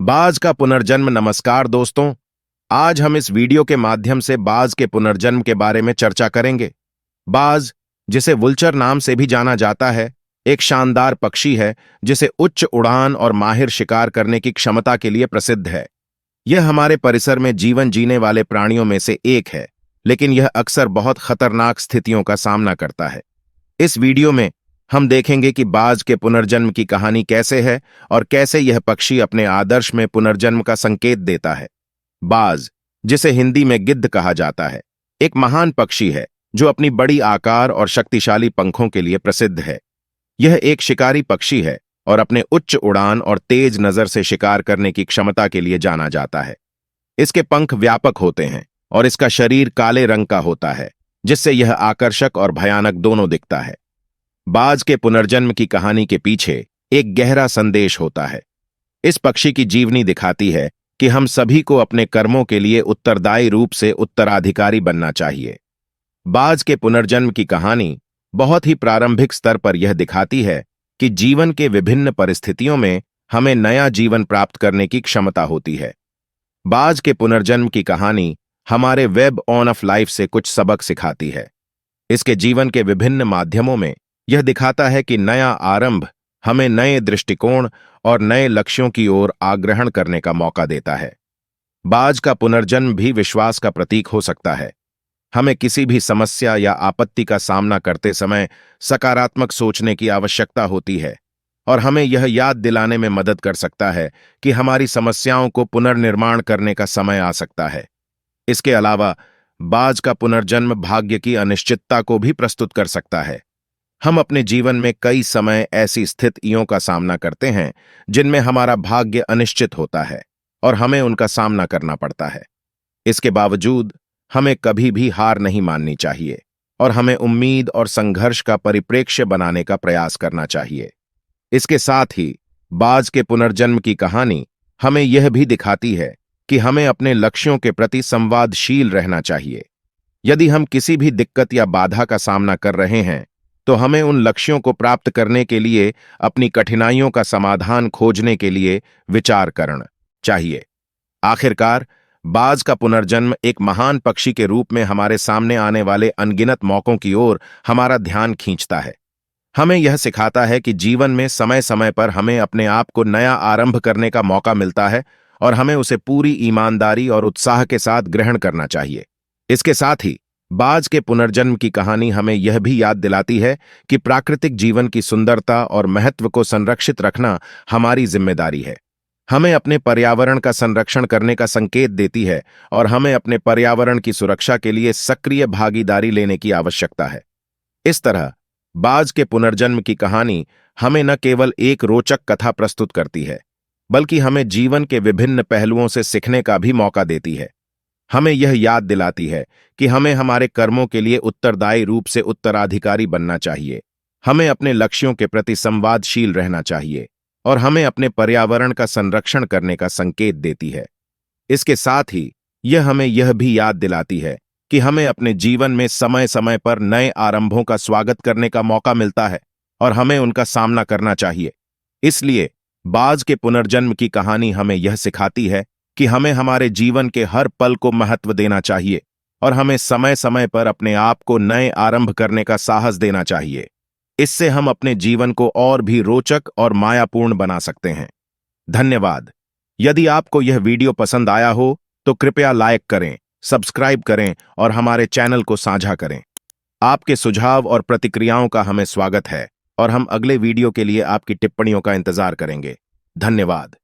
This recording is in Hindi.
बाज का पुनर्जन्म। नमस्कार दोस्तों, आज हम इस वीडियो के माध्यम से बाज के पुनर्जन्म के बारे में चर्चा करेंगे। बाज, जिसे वुल्चर नाम से भी जाना जाता है, एक शानदार पक्षी है जिसे उच्च उड़ान और माहिर शिकार करने की क्षमता के लिए प्रसिद्ध है। यह हमारे परिसर में जीवन जीने वाले प्राणियों में से एक है, लेकिन यह अक्सर बहुत खतरनाक स्थितियों का सामना करता है। इस वीडियो में हम देखेंगे कि बाज के पुनर्जन्म की कहानी कैसे है और कैसे यह पक्षी अपने आदर्श में पुनर्जन्म का संकेत देता है। बाज, जिसे हिंदी में गिद्ध कहा जाता है, एक महान पक्षी है जो अपनी बड़ी आकार और शक्तिशाली पंखों के लिए प्रसिद्ध है। यह एक शिकारी पक्षी है और अपने उच्च उड़ान और तेज नजर से शिकार करने की क्षमता के लिए जाना जाता है। इसके पंख व्यापक होते हैं और इसका शरीर काले रंग का होता है, जिससे यह आकर्षक और भयानक दोनों दिखता है। बाज के पुनर्जन्म की कहानी के पीछे एक गहरा संदेश होता है। इस पक्षी की जीवनी दिखाती है कि हम सभी को अपने कर्मों के लिए उत्तरदायी रूप से उत्तराधिकारी बनना चाहिए। बाज के पुनर्जन्म की कहानी बहुत ही प्रारंभिक स्तर पर यह दिखाती है कि जीवन के विभिन्न परिस्थितियों में हमें नया जीवन प्राप्त करने की क्षमता होती है। बाज के पुनर्जन्म की कहानी हमारे वेब ऑफ लाइफ से कुछ सबक सिखाती है। इसके जीवन के विभिन्न माध्यमों में यह दिखाता है कि नया आरंभ हमें नए दृष्टिकोण और नए लक्ष्यों की ओर आग्रहण करने का मौका देता है। बाज का पुनर्जन्म भी विश्वास का प्रतीक हो सकता है। हमें किसी भी समस्या या आपत्ति का सामना करते समय सकारात्मक सोचने की आवश्यकता होती है और हमें यह याद दिलाने में मदद कर सकता है कि हमारी समस्याओं को पुनर्निर्माण करने का समय आ सकता है। इसके अलावा बाज का पुनर्जन्म भाग्य की अनिश्चितता को भी प्रस्तुत कर सकता है। हम अपने जीवन में कई समय ऐसी स्थितियों का सामना करते हैं जिनमें हमारा भाग्य अनिश्चित होता है और हमें उनका सामना करना पड़ता है। इसके बावजूद हमें कभी भी हार नहीं माननी चाहिए और हमें उम्मीद और संघर्ष का परिप्रेक्ष्य बनाने का प्रयास करना चाहिए। इसके साथ ही बाज के पुनर्जन्म की कहानी हमें यह भी दिखाती है कि हमें अपने लक्ष्यों के प्रति संवादशील रहना चाहिए। यदि हम किसी भी दिक्कत या बाधा का सामना कर रहे हैं, तो हमें उन लक्ष्यों को प्राप्त करने के लिए अपनी कठिनाइयों का समाधान खोजने के लिए विचार करना चाहिए। आखिरकार, बाज का पुनर्जन्म एक महान पक्षी के रूप में हमारे सामने आने वाले अनगिनत मौकों की ओर हमारा ध्यान खींचता है। हमें यह सिखाता है कि जीवन में समय समय पर हमें अपने आप को नया आरंभ करने का मौका मिलता है और हमें उसे पूरी ईमानदारी और उत्साह के साथ ग्रहण करना चाहिए। इसके साथ ही बाज के पुनर्जन्म की कहानी हमें यह भी याद दिलाती है कि प्राकृतिक जीवन की सुंदरता और महत्व को संरक्षित रखना हमारी जिम्मेदारी है। हमें अपने पर्यावरण का संरक्षण करने का संकेत देती है और हमें अपने पर्यावरण की सुरक्षा के लिए सक्रिय भागीदारी लेने की आवश्यकता है। इस तरह बाज के पुनर्जन्म की कहानी हमें न केवल एक रोचक कथा प्रस्तुत करती है, बल्कि हमें जीवन के विभिन्न पहलुओं से सीखने का भी मौका देती है। हमें यह याद दिलाती है कि हमें हमारे कर्मों के लिए उत्तरदायी रूप से उत्तराधिकारी बनना चाहिए। हमें अपने लक्ष्यों के प्रति संवादशील रहना चाहिए और हमें अपने पर्यावरण का संरक्षण करने का संकेत देती है। इसके साथ ही यह हमें यह भी याद दिलाती है कि हमें अपने जीवन में समय समय पर नए आरंभों का स्वागत करने का मौका मिलता है और हमें उनका सामना करना चाहिए। इसलिए बाज के पुनर्जन्म की कहानी हमें यह सिखाती है कि हमें हमारे जीवन के हर पल को महत्व देना चाहिए और हमें समय समय पर अपने आप को नए आरंभ करने का साहस देना चाहिए। इससे हम अपने जीवन को और भी रोचक और मायापूर्ण बना सकते हैं। धन्यवाद। यदि आपको यह वीडियो पसंद आया हो तो कृपया लाइक करें, सब्सक्राइब करें और हमारे चैनल को साझा करें। आपके सुझाव और प्रतिक्रियाओं का हमें स्वागत है और हम अगले वीडियो के लिए आपकी टिप्पणियों का इंतजार करेंगे। धन्यवाद।